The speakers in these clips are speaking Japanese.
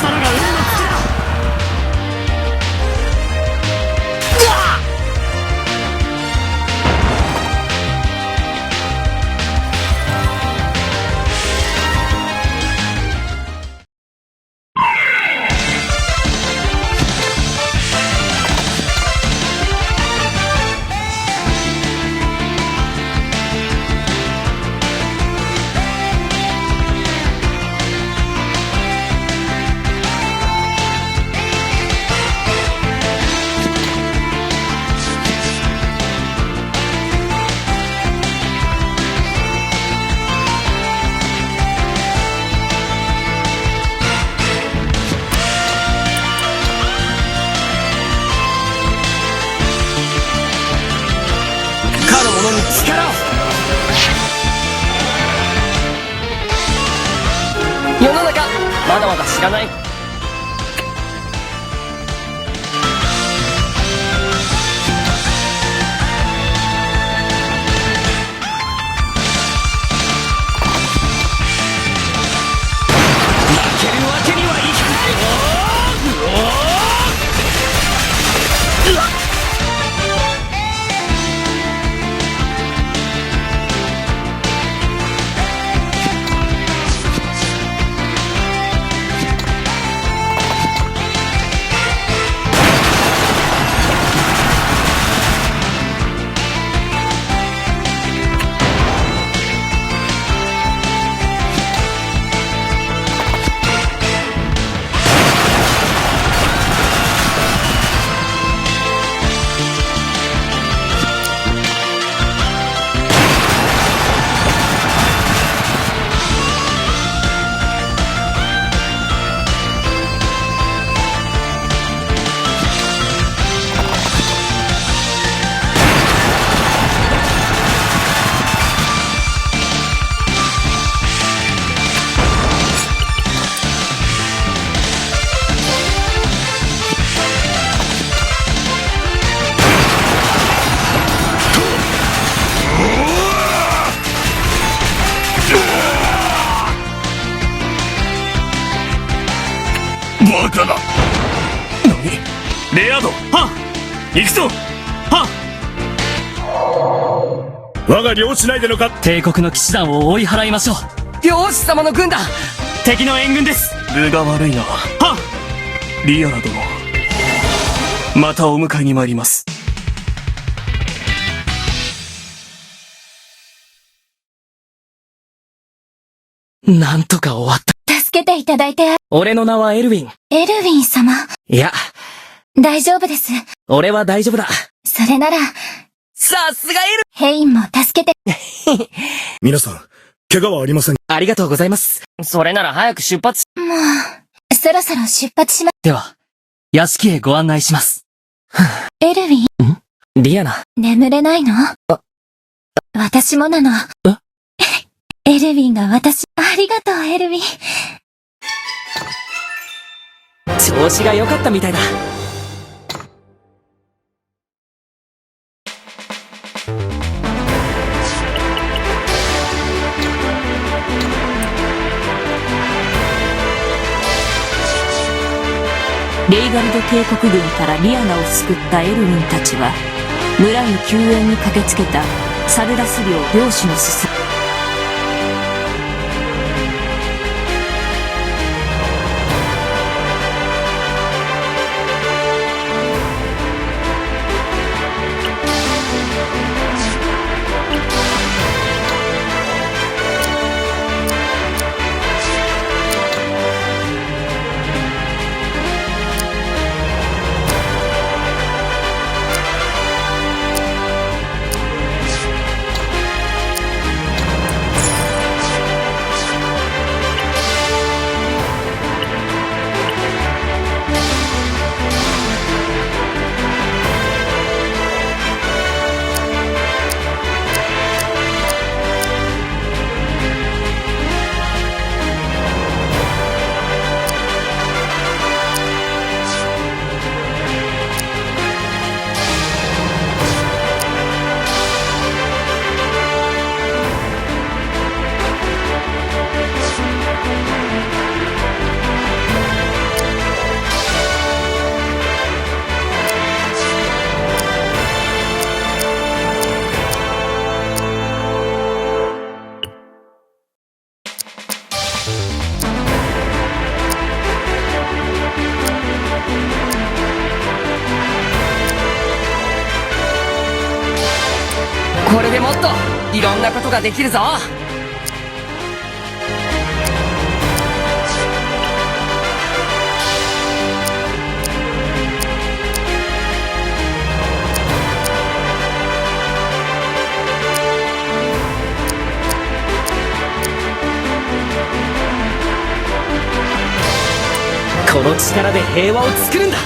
したのが運の尽きだ。世の中まだまだ知らない。負けるわけにはいかない。バカだ。何？レアード、はっ行くぞ。はっ我が領地内でのか。帝国の騎士団を追い払いましょう。領主様の軍団、敵の援軍です。分が悪いな。はっリアラ殿、またお迎えに参ります。なんとか終わった。助けていただいて。俺の名はエルヴィン。エルヴィン様。いや、大丈夫です。俺は大丈夫だ。それなら、さすがエル。ヘインも助けて。皆さん、怪我はありません。ありがとうございます。それなら早く出発。もう、そろそろ出発しま。では、屋敷へご案内します。エルヴィン？リアナ。眠れないの？私もなの。エルヴィンが私、ありがとうエルヴィン。調子が良かったみたいだ。レイガルド帝国軍からリアナを救ったエルヴィンたちは、村に救援に駆けつけたサルラス領領主のすす。これでもっといろんなことができるぞ。この力で平和を作るんだ。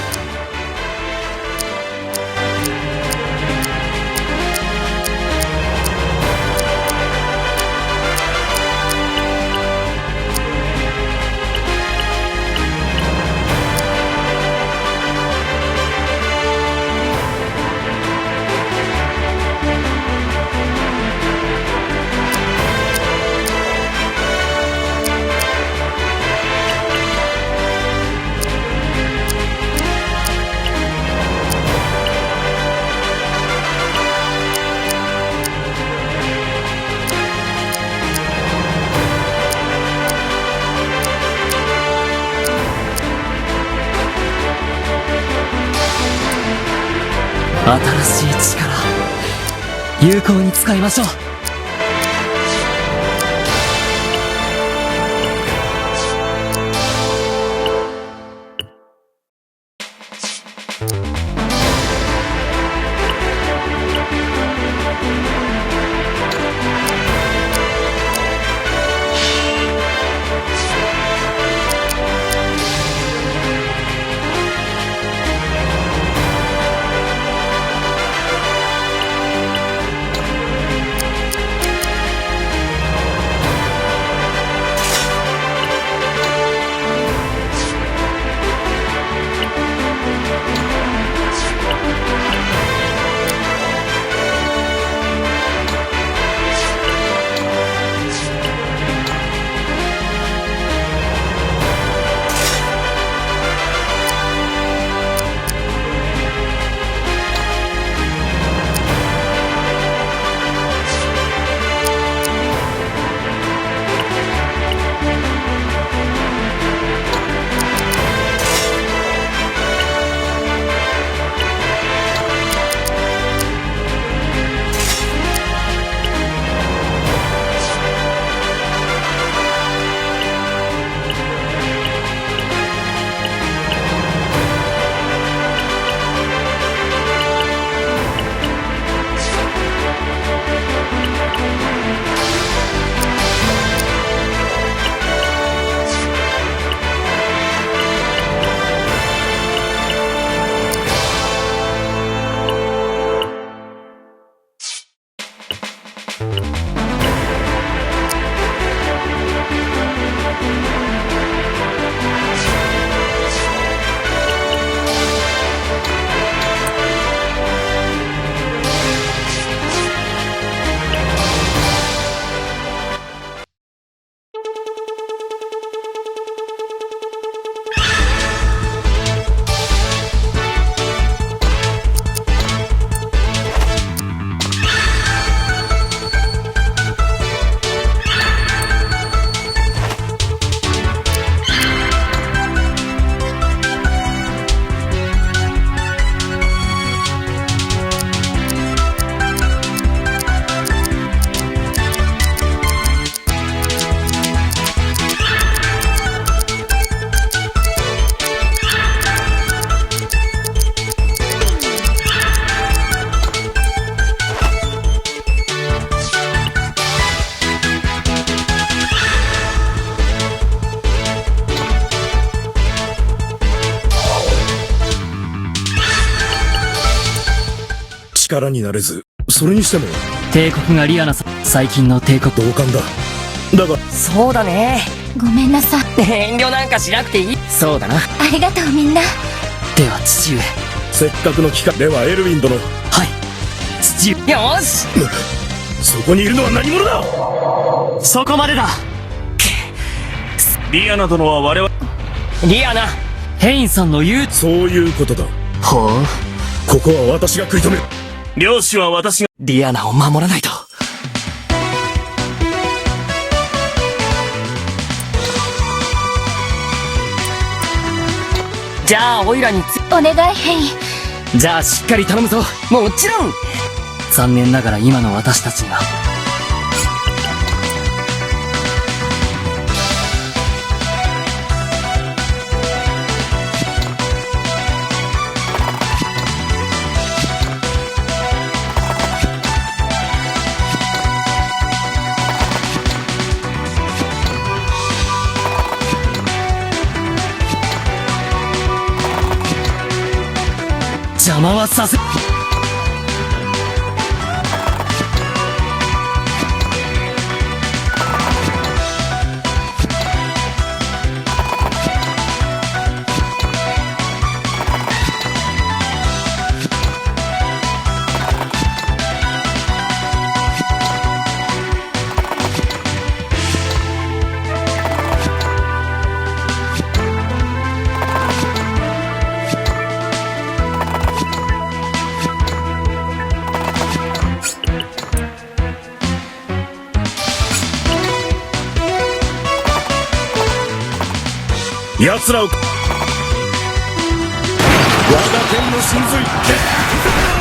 新しい力有効に使いましょう。力になれず、それにしても帝国がリアナさん、最近の帝国。同感だ。だがそうだね。ごめんなさい。遠慮なんかしなくていい。そうだな。ありがとうみんな。では父上。せっかくの機会ではエルウィン殿。はい父上。よーしそこにいるのは何者だ。そこまでだ。リアナ殿は我々。リアナ、ヘインさんの言う。そういうことだ。ほう。ここは私が食い止める。領主は私が。リアナを守らないと。じゃあオイラにお願いヘイ。じゃあしっかり頼むぞ。もちろん。残念ながら今の私たちには邪魔はさせ。奴らを我が剣の神髄